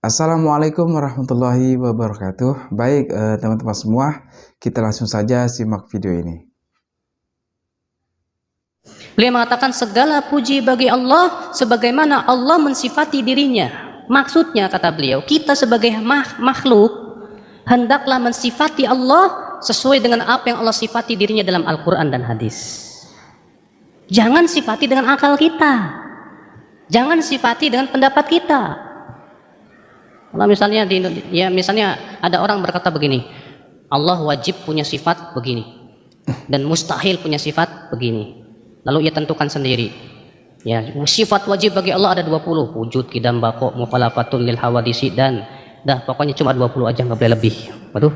Assalamualaikum warahmatullahi wabarakatuh. Baik, teman-teman semua, kita langsung saja simak video ini. Beliau mengatakan segala puji bagi Allah sebagaimana Allah mensifati dirinya. Maksudnya kata beliau, kita sebagai makhluk hendaklah mensifati Allah sesuai dengan apa yang Allah sifati dirinya dalam Al-Quran dan hadis. Jangan sifati dengan akal kita, jangan sifati dengan pendapat kita. Kalau misalnya misalnya ada orang berkata begini, Allah wajib punya sifat begini dan mustahil punya sifat begini. Lalu ia tentukan sendiri. Ya, sifat wajib bagi Allah ada 20, wujud, qidam, baqo, mukhalafatun lil hawadisi, dan dah pokoknya cuma 20 aja, nggak boleh lebih. Waduh,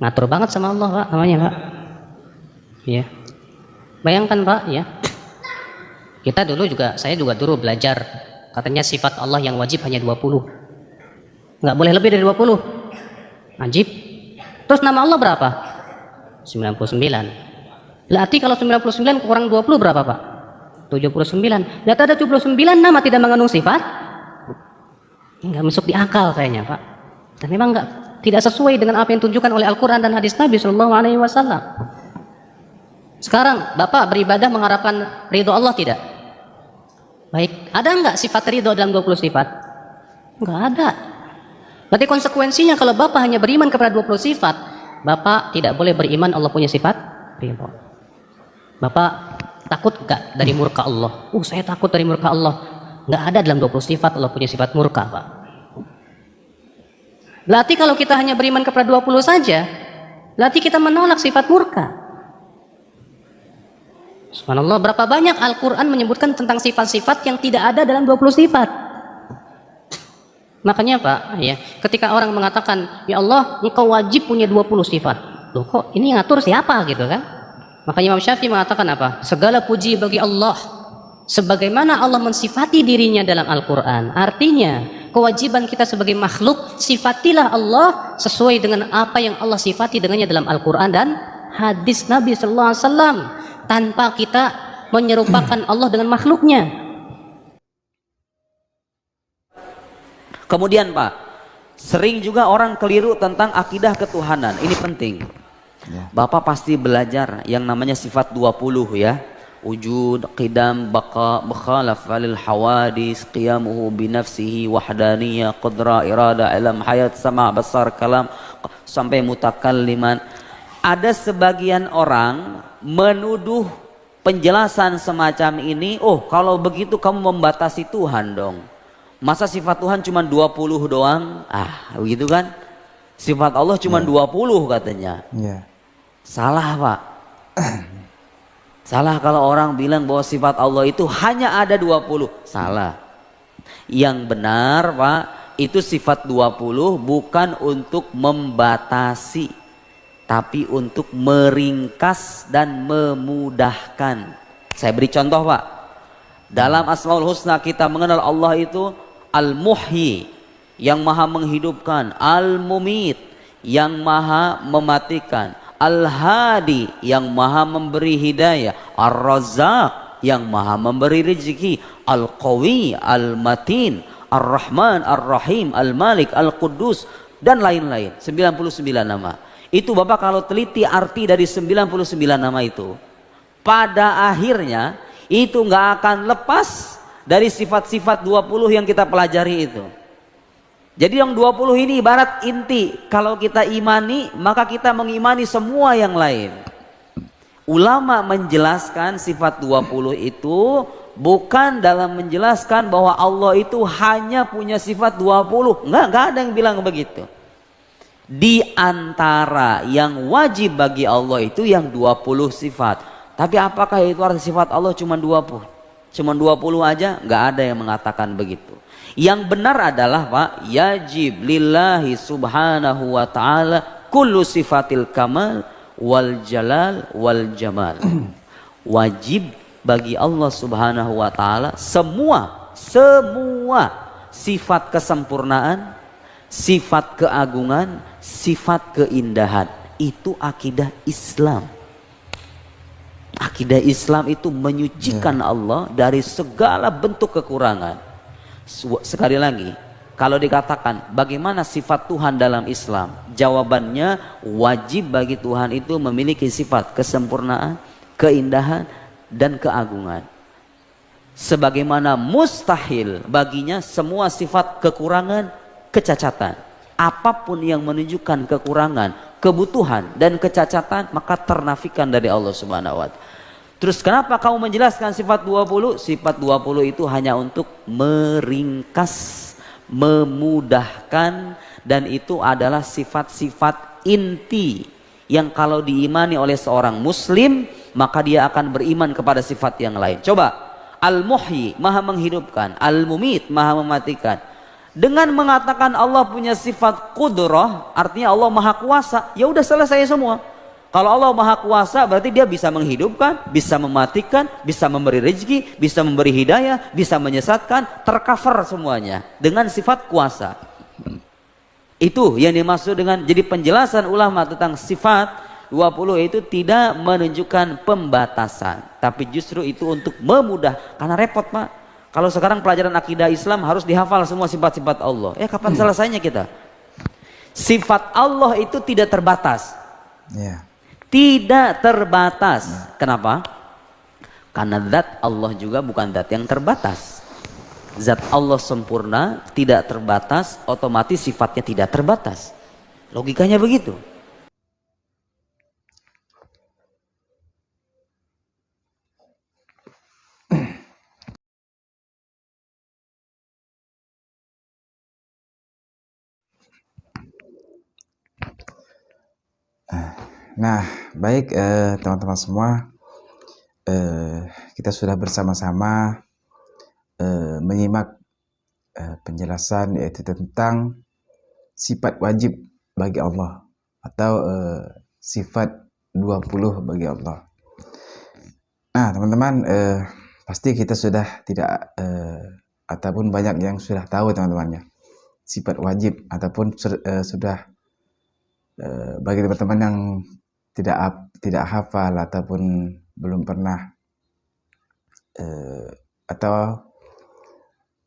ngatur banget sama Allah, Pak, namanya, Pak. Ya. Bayangkan, Pak, ya. Saya juga dulu belajar, katanya sifat Allah yang wajib hanya 20. Nggak boleh lebih dari 20. Wajib. Terus nama Allah berapa? 99. Berarti kalau 99 kurang 20 berapa, Pak? 79. Lihat ada 79 nama tidak mengandung sifat. Enggak masuk di akal kayaknya, Pak. Dan memang tidak sesuai dengan apa yang ditunjukkan oleh Al-Quran dan hadis Nabi Shallallahu Alaihi Wasallam. Sekarang Bapak beribadah mengharapkan ridho Allah tidak? Baik, ada enggak sifat ridho dalam 20 sifat? Enggak ada. Berarti konsekuensinya kalau Bapak hanya beriman kepada 20 sifat, Bapak tidak boleh beriman Allah punya sifat ridho. Bapak takut gak dari murka Allah? Saya takut dari murka Allah. Gak ada dalam 20 sifat Allah punya sifat murka, Pak. Berarti kalau kita hanya beriman kepada 20 saja, berarti kita menolak sifat murka. Subhanallah, berapa banyak Al-Quran menyebutkan tentang sifat-sifat yang tidak ada dalam 20 sifat. Makanya, Pak, ya, ketika orang mengatakan, ya Allah, engkau wajib punya 20 sifat. Loh, kok ini ngatur siapa gitu kan? Makanya Imam Syafi'i mengatakan apa? Segala puji bagi Allah sebagaimana Allah mensifati dirinya dalam Al-Quran. Artinya kewajiban kita sebagai makhluk, sifatilah Allah sesuai dengan apa yang Allah sifati dengannya dalam Al-Quran dan hadis Nabi Sallallahu Alaihi Wasallam, tanpa kita menyerupakan Allah dengan makhluknya. Kemudian, Pak, sering juga orang keliru tentang akidah ketuhanan. Ini penting. Bapak pasti belajar yang namanya sifat 20 ya. Wujud, qidam, baqa, mukhalaf lil hawadis, qiyamuhu binafsihi, wahdaniyah, qudra, irada, ilm, hayat, sama, basar, kalam, sampai mutakalliman. Ada sebagian orang menuduh penjelasan semacam ini, kalau begitu kamu membatasi Tuhan dong. Masa sifat Tuhan cuma 20 doang? Begitu kan? Sifat Allah cuma 20 katanya. Salah, Pak. Salah kalau orang bilang bahwa sifat Allah itu hanya ada 20. Salah. Yang benar, Pak, itu sifat 20 bukan untuk membatasi, tapi untuk meringkas dan memudahkan. Saya beri contoh, Pak. Dalam Asmaul Husna kita mengenal Allah itu Al-Muhyi, yang maha menghidupkan, Al-Mumit, yang maha mematikan, Al-Hadi, yang maha memberi hidayah, Ar-Razzaq, yang maha memberi rezeki, Al-Qawi, Al-Matin, Ar-Rahman, Ar-Rahim, Al-Malik, Al-Quddus, dan lain-lain. 99 nama. Itu Bapak kalau teliti arti dari 99 nama itu, pada akhirnya itu nggak akan lepas dari sifat-sifat 20 yang kita pelajari itu. Jadi yang 20 ini ibarat inti. Kalau kita imani, maka kita mengimani semua yang lain. Ulama menjelaskan sifat 20 itu bukan dalam menjelaskan bahwa Allah itu hanya punya sifat 20. Enggak ada yang bilang begitu. Di antara yang wajib bagi Allah itu yang 20 sifat. Tapi apakah itu arti sifat Allah cuma 20? Cuma 20 aja? Enggak ada yang mengatakan begitu. Yang benar adalah, Pak, yajib lillahi subhanahu wa ta'ala kullu sifatil kamal wal jalal wal jamal. Wajib bagi Allah subhanahu wa ta'ala semua sifat kesempurnaan, sifat keagungan, sifat keindahan. Itu akidah Islam. Akidah Islam itu menyucikan Allah dari segala bentuk kekurangan. Sekali lagi, Kalau dikatakan bagaimana sifat Tuhan dalam Islam, jawabannya wajib bagi Tuhan itu memiliki sifat kesempurnaan, keindahan, dan keagungan. Sebagaimana mustahil baginya semua sifat kekurangan, kecacatan. Apapun yang menunjukkan kekurangan, kebutuhan, dan kecacatan, maka ternafikan dari Allah Subhanahu wa Ta'ala. Terus kenapa kamu menjelaskan sifat 20? Sifat 20 itu hanya untuk meringkas, memudahkan, dan itu adalah sifat-sifat inti yang kalau diimani oleh seorang muslim maka dia akan beriman kepada sifat yang lain. Coba, Al-Muhyi, maha menghidupkan, Al-Mumit, maha mematikan. Dengan mengatakan Allah punya sifat kudrah, artinya Allah maha kuasa, ya udah selesai semua. Kalau Allah maha kuasa berarti dia bisa menghidupkan, bisa mematikan, bisa memberi rezeki, bisa memberi hidayah, bisa menyesatkan, tercover semuanya dengan sifat kuasa. Itu yang dimaksud dengan, jadi penjelasan ulama tentang sifat 20 itu tidak menunjukkan pembatasan, tapi justru itu untuk memudah, karena repot Pak. Kalau sekarang pelajaran akidah Islam harus dihafal semua sifat-sifat Allah. Kapan selesainya kita? Sifat Allah itu tidak terbatas. Tidak terbatas. Kenapa? Karena zat Allah juga bukan zat yang terbatas. Zat Allah sempurna, tidak terbatas, otomatis sifatnya tidak terbatas. Logikanya begitu. Nah, baik teman-teman semua, kita sudah bersama-sama menyimak penjelasan yaitu tentang sifat wajib bagi Allah atau sifat 20 bagi Allah. Nah, teman-teman, pasti kita sudah tidak ataupun banyak yang sudah tahu teman-temannya sifat wajib, ataupun sudah bagi teman-teman yang tidak hafal ataupun belum pernah atau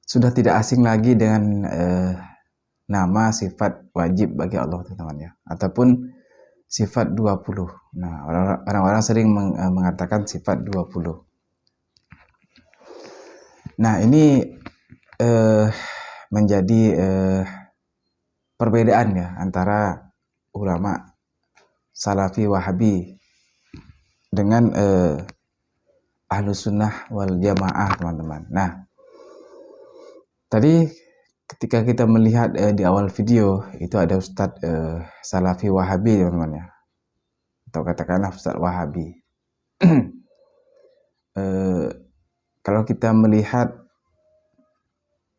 sudah tidak asing lagi dengan nama sifat wajib bagi Allah teman-teman ya, ataupun sifat 20. Nah, orang-orang sering mengatakan sifat 20. Nah, ini menjadi perbedaan ya antara ulama Salafi Wahabi dengan Ahlus Sunnah wal Jamaah teman-teman. Nah, tadi ketika kita melihat di awal video itu ada Ustadz Salafi Wahabi teman-teman ya, atau katakanlah Ustadz Wahabi. Kalau kita melihat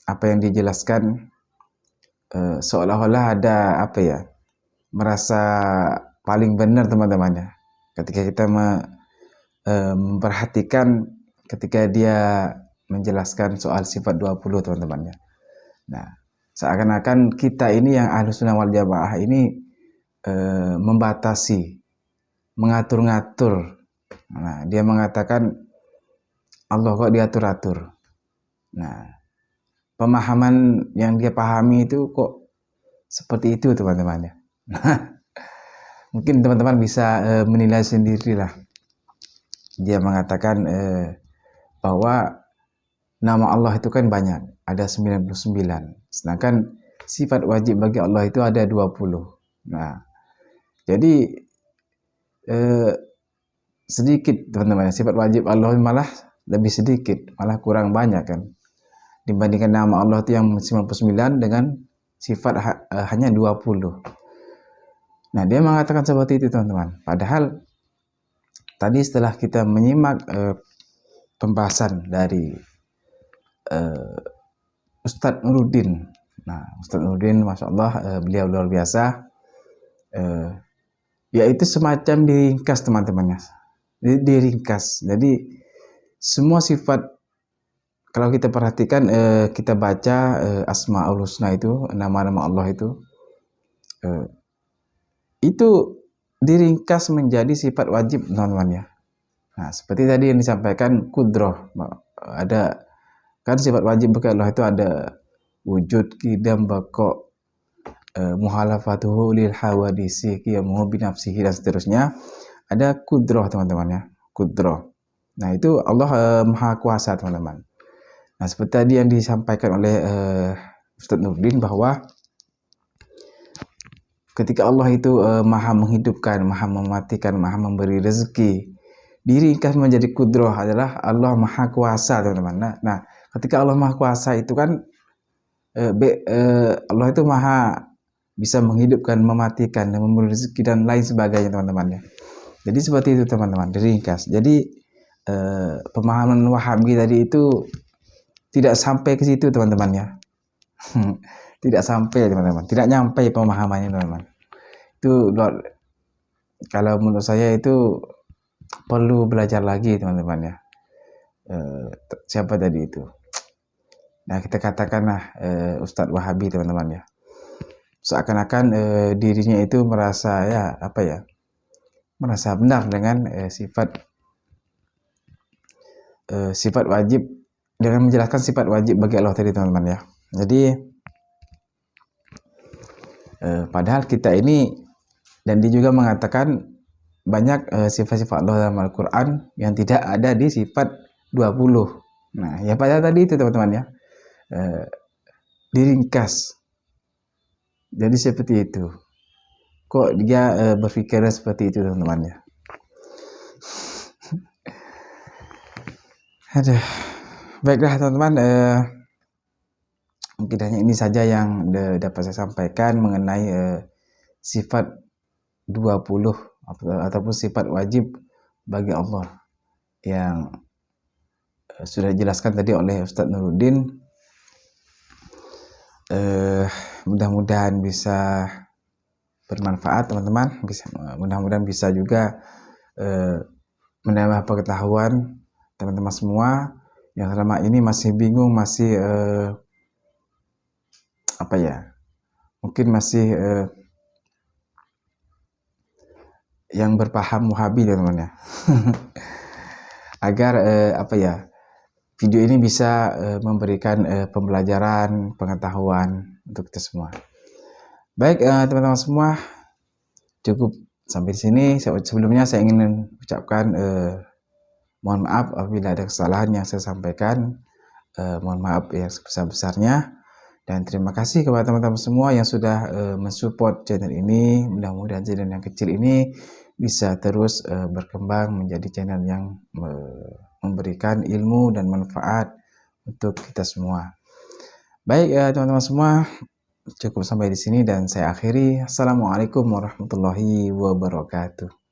apa yang dijelaskan, seolah-olah ada apa ya, merasa paling benar teman-temannya ketika kita memperhatikan ketika dia menjelaskan soal sifat 20 teman-temannya. Nah, seakan-akan kita ini yang Ahlus Sunnah wal Jamaah ini membatasi, mengatur-ngatur. Nah, dia mengatakan Allah kok diatur-atur. Nah, pemahaman yang dia pahami itu kok seperti itu teman-temannya. Mungkin teman-teman bisa menilai sendirilah. Dia mengatakan bahwa nama Allah itu kan banyak, ada 99. Sedangkan sifat wajib bagi Allah itu ada 20. Nah, jadi sedikit teman-teman, sifat wajib Allah malah lebih sedikit, malah kurang banyak kan, dibandingkan nama Allah itu yang 99 dengan sifat hanya 20. Nah, dia mengatakan seperti itu teman-teman. Padahal tadi setelah kita menyimak pembahasan dari Ustadz Nuruddin. Nah, Ustadz Nuruddin, Masya Allah, beliau luar biasa. Yaitu semacam diringkas teman-temannya. Diringkas. Jadi semua sifat, kalau kita perhatikan, kita baca Asmaul Husna itu, nama-nama Allah itu diringkas menjadi sifat wajib teman-teman ya. Nah, seperti tadi yang disampaikan kudroh, ada kan sifat wajib bagi Allah itu ada wujud, qidam, baqa, muhalafatuhu lil hawadisi, qiyamuhu binafsihi, dan seterusnya. Ada kudrah teman-teman ya, kudrah. Nah itu Allah maha kuasa teman-teman. Nah seperti tadi yang disampaikan oleh Ustaz Nurdin bahwa ketika Allah itu maha menghidupkan, maha mematikan, maha memberi rezeki, diringkas menjadi kudrah adalah Allah maha kuasa teman-teman. Nah ketika Allah maha kuasa itu kan Allah itu maha bisa menghidupkan, mematikan, dan memberi rezeki dan lain sebagainya teman-teman ya. Jadi seperti itu teman-teman, diringkas. Jadi pemahaman Wahabi tadi itu tidak sampai ke situ teman-teman ya. Tidak sampai teman-teman, tidak nyampe pemahamannya teman-teman. Itu kalau menurut saya itu perlu belajar lagi teman-teman ya. Siapa tadi itu? Nah kita katakanlah Ustadz Wahabi teman-teman ya, seakan-akan dirinya itu merasa ya apa ya, merasa benar dengan sifat wajib, dengan menjelaskan sifat wajib bagi Allah tadi teman-teman ya. Jadi padahal kita ini, dan dia juga mengatakan banyak sifat-sifat Allah dalam Al-Quran yang tidak ada di sifat 20. Nah ya pada tadi itu teman-teman ya, diringkas. Jadi seperti itu. Kok dia berpikir seperti itu teman-teman ya. Aduh. Baiklah teman-teman, mungkin hanya ini saja yang dapat saya sampaikan mengenai sifat 20 ataupun sifat wajib bagi Allah yang sudah dijelaskan tadi oleh Ustadz Nuruddin. Mudah-mudahan bisa bermanfaat teman-teman, mudah-mudahan bisa juga menambah pengetahuan teman-teman semua yang selama ini masih bingung, masih apa ya, mungkin masih yang berpaham Wahabi teman-teman ya. Agar apa ya, video ini bisa memberikan pembelajaran, pengetahuan untuk kita semua. Baik teman-teman semua, cukup sampai di sini. Sebelumnya saya ingin ucapkan mohon maaf apabila ada kesalahan yang saya sampaikan. Mohon maaf yang sebesar-besarnya. Dan terima kasih kepada teman-teman semua yang sudah mensupport channel ini. Mudah-mudahan channel yang kecil ini bisa terus berkembang menjadi channel yang memberikan ilmu dan manfaat untuk kita semua. Baik teman-teman semua, cukup sampai di sini dan saya akhiri. Assalamualaikum warahmatullahi wabarakatuh.